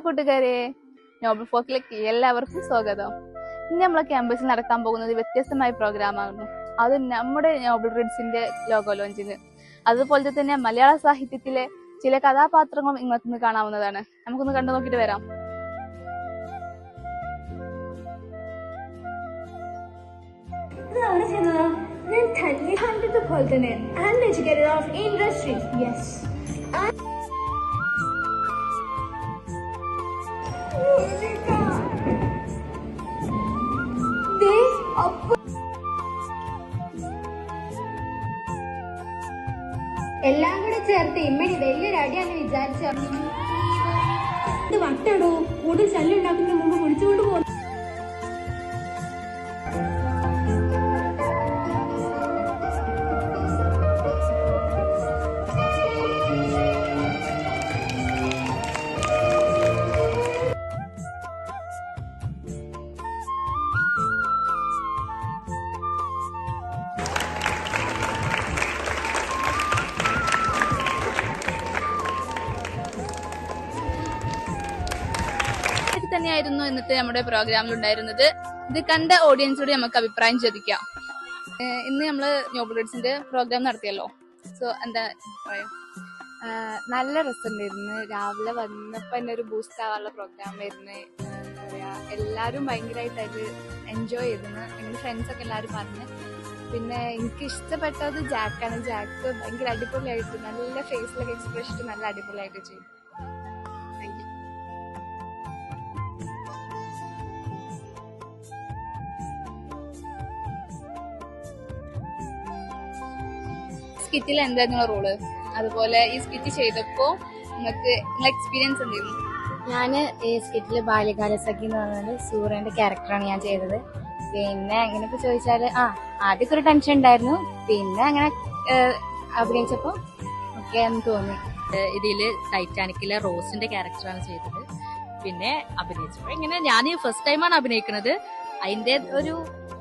കൂട്ടുകാരെ, നോബൽ ഫോക്കിലേക്ക് എല്ലാവർക്കും സ്വാഗതം. ഇന്ന് നമ്മളെ ക്യാമ്പസിൽ നടക്കാൻ പോകുന്നത് വ്യത്യസ്തമായ പ്രോഗ്രാമാകുന്നു. അത് നമ്മുടെ നോബൽ റീഡ്സിന്റെ ലോഗോ ലോഞ്ചിങ്. അതുപോലെ തന്നെ മലയാള സാഹിത്യത്തിലെ ചില കഥാപാത്രങ്ങളും ഇങ്ങോട്ടൊന്ന് കാണാവുന്നതാണ്. നമുക്കൊന്ന് കണ്ടു നോക്കിയിട്ട് വരാം. എല്ലാം കൂടെ ചേർത്ത് ഇമ്മടി വലിയൊരു അടിയാന്ന് വിചാരിച്ച വട്ടടോ കൂടുതൽ ശല്യം ഉണ്ടാക്കുന്നതിന് മുമ്പ് വിളിച്ചുകൊണ്ട് പോകുന്നു. തന്നെയായിരുന്നു എന്നിട്ട് നമ്മുടെ പ്രോഗ്രാമിൽ ഉണ്ടായിരുന്നത്. ഇത് കണ്ട ഓഡിയൻസോട് നമുക്ക് അഭിപ്രായം ചോദിക്കാം. ഇന്ന് നമ്മള് നോബൽ റീഡ്സിന്റെ പ്രോഗ്രാം നടത്തിയല്ലോ. സോ എന്താ അഭിപ്രായം? നല്ല രസമുണ്ടായിരുന്നു. രാവിലെ വന്നപ്പോ തന്നെ ഒരു ബൂസ്റ്റ് ആവാനുള്ള പ്രോഗ്രാം ആയിരുന്നു. എന്താ പറയാ, എല്ലാരും ഭയങ്കരമായിട്ട് അത് എൻജോയ് ചെയ്തിരുന്നു. എന്റെ ഫ്രണ്ട്സ് ഒക്കെ എല്ലാരും പറഞ്ഞു. പിന്നെ എനിക്ക് ഇഷ്ടപ്പെട്ടത് ജാക്കാണ്. ജാക്ക് ഭയങ്കര അടിപൊളിയായിട്ട് നല്ല ഫേസിലൊക്കെ എക്സ്പ്രഷൻ നല്ല അടിപൊളിയായിട്ട് ചെയ്തു. സ്കിറ്റിൽ എന്തായിരുന്നു റോള്? അതുപോലെ ഈ സ്കിറ്റ് ചെയ്തപ്പോ നിങ്ങൾക്ക് എക്സ്പീരിയൻസ് എന്തായിരുന്നു? ഞാന് ഈ സ്കിറ്റില് ബാല്യകാല സഖി എന്ന് പറഞ്ഞാല് സൂര്യന്റെ ക്യാരക്ടറാണ് ഞാൻ ചെയ്തത്. പിന്നെ അങ്ങനെയൊക്കെ ചോദിച്ചാല് ആദ്യമൊക്കെ ഒരു ടെൻഷൻ ഉണ്ടായിരുന്നു. പിന്നെ അങ്ങനെ അഭിനയിച്ചപ്പോ ഒക്കെ എന്ന് തോന്നി. ഇതില് ടൈറ്റാനിക്കിലെ റോസിന്റെ ക്യാരക്ടറാണ് ചെയ്തത്. പിന്നെ അഭിനയിച്ചപ്പോ ഇങ്ങനെ ഞാൻ ഫസ്റ്റ് ടൈമാണ് അഭിനയിക്കുന്നത്. അതിന്റെ ഒരു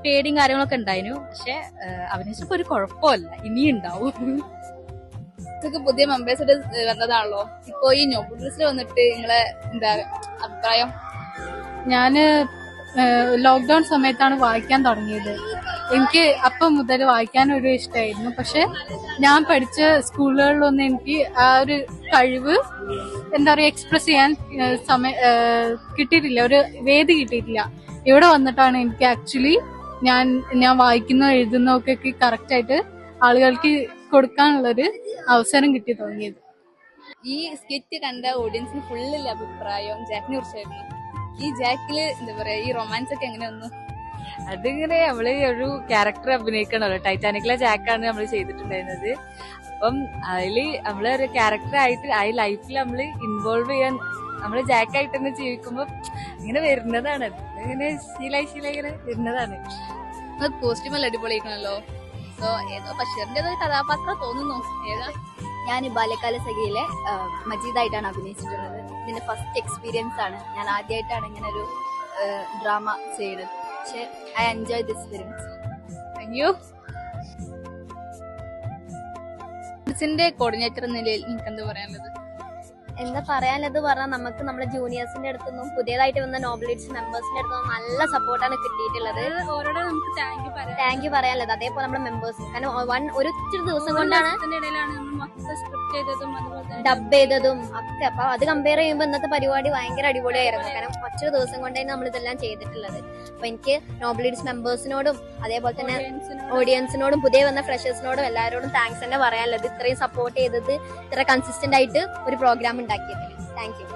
പേടിയും കാര്യങ്ങളൊക്കെ ഉണ്ടായിരുന്നു. പക്ഷെ അഭിനയിച്ചപ്പോ ഒരു കുഴപ്പമില്ല, ഇനിയും ഉണ്ടാവും. പുതിയ മെമ്പേഴ്സ് വന്നതാണല്ലോ. ഇപ്പൊ ഈ നോബൽ റീഡ്സിൽ വന്നിട്ട് നിങ്ങളെ എന്താ അഭിപ്രായം? ഞാന് ലോക്ക്ഡൌൺ സമയത്താണ് വായിക്കാൻ തുടങ്ങിയത്. എനിക്ക് അപ്പം മുതൽ വായിക്കാൻ ഒരു ഇഷ്ടമായിരുന്നു. പക്ഷെ ഞാൻ പഠിച്ച സ്കൂളുകളിലൊന്നും എനിക്ക് ആ ഒരു കഴിവ് എന്താ പറയാ എക്സ്പ്രസ് ചെയ്യാൻ കിട്ടിയിട്ടില്ല, ഒരു വേദി കിട്ടിയിട്ടില്ല. ഇവിടെ വന്നിട്ടാണ് എനിക്ക് ആക്ച്വലി ഞാൻ വായിക്കുന്ന എഴുതുന്നതൊക്കെ കറക്റ്റ് ആയിട്ട് ആളുകൾക്ക് കൊടുക്കാനുള്ളൊരു അവസരം കിട്ടി തുടങ്ങിയത്. ഈ സ്കിറ്റ് കണ്ട ഓഡിയൻസിന് ഫുള്ളില്ല അഭിപ്രായം ജാക്കിനെ കുറിച്ചായിരുന്നു. ഈ ജാക്കില് എന്താ പറയാ ഈ റൊമാൻസ് ഒക്കെ എങ്ങനെ വന്നു? അതിങ്ങനെ നമ്മള് ഒരു ക്യാരക്ടർ അഭിനയിക്കണല്ലോ. ടൈറ്റാനിക്കിലെ ജാക്കാണ് നമ്മൾ ചെയ്തിട്ടുണ്ടായിരുന്നത്. അപ്പം അതില് നമ്മള് ഒരു ക്യാരക്ടർ ആയിട്ട് ആ ലൈഫിൽ നമ്മള് ഇൻവോൾവ് ചെയ്യാൻ നമ്മള് ജാക്കായിട്ട് തന്നെ ജീവിക്കുമ്പോ ഇങ്ങനെ വരുന്നതാണ്. ഇങ്ങനെ ശീലായി ഇങ്ങനെ വരുന്നതാണ്. കോസ്റ്റ്യൂം എല്ലാം അടിപൊളിയാക്കണല്ലോ. സോ ഏതോ ബഷീറിന്റെ ഒരു കഥാപാത്രം തോന്നുന്നു. ഏതാ? ഞാൻ ബാല്യകാല സഖിയിലെ മജീദായിട്ടാണ് അഭിനയിച്ചിട്ടുള്ളത്. ഇതിന്റെ ഫസ്റ്റ് എക്സ്പീരിയൻസ് ആണ്. ഞാൻ ആദ്യമായിട്ടാണ് ഇങ്ങനെ ഒരു ഡ്രാമ ചെയ്യുന്നത്. പക്ഷെ I enjoy this film. Thank you. ന്റെ കോർഡിനേറ്റർ എന്ന നിലയിൽ നിങ്ങൾക്ക് എന്താ പറയാനുള്ളത്? എന്താ പറയാനുള്ളത് പറഞ്ഞാൽ നമുക്ക് നമ്മുടെ ജൂനിയേഴ്സിന്റെ അടുത്തൊന്നും പുതിയതായിട്ട് വന്ന നോബൽ റീഡ്സ് മെമ്പേഴ്സിന്റെ അടുത്തൊന്നും നല്ല സപ്പോർട്ടാണ് കിട്ടിയിട്ടുള്ളത്. നമുക്ക് താങ്ക് യു പറയാനുള്ളത്. അതേപോലെ നമ്മുടെ മെമ്പേഴ്സ് കാരണം ഒരു ദിവസം കൊണ്ടാണ് ഡബ് ചെയ്തതും ഒക്കെ. അപ്പൊ അത് കമ്പയർ ചെയ്യുമ്പോൾ ഇന്നത്തെ പരിപാടി ഭയങ്കര അടിപൊളിയായിരുന്നു. കാരണം ഒറ്റ ദിവസം കൊണ്ടാണ് നമ്മൾ ഇതെല്ലാം ചെയ്തിട്ടുള്ളത്. അപ്പൊ എനിക്ക് നോബൽ റീഡ്സ് മെമ്പേഴ്സിനോടും അതേപോലെ തന്നെ ഓഡിയൻസിനോടും പുതിയ വന്ന ഫ്രഷേഴ്സിനോടും എല്ലാവരോടും താങ്ക്സ് തന്നെ പറയാനുള്ളത്. ഇത്രയും സപ്പോർട്ട് ചെയ്തത്, ഇത്ര കൺസിസ്റ്റന്റ് ആയിട്ട് ഒരു പ്രോഗ്രാം ഉണ്ടാക്കിയതിൽ താങ്ക് യു.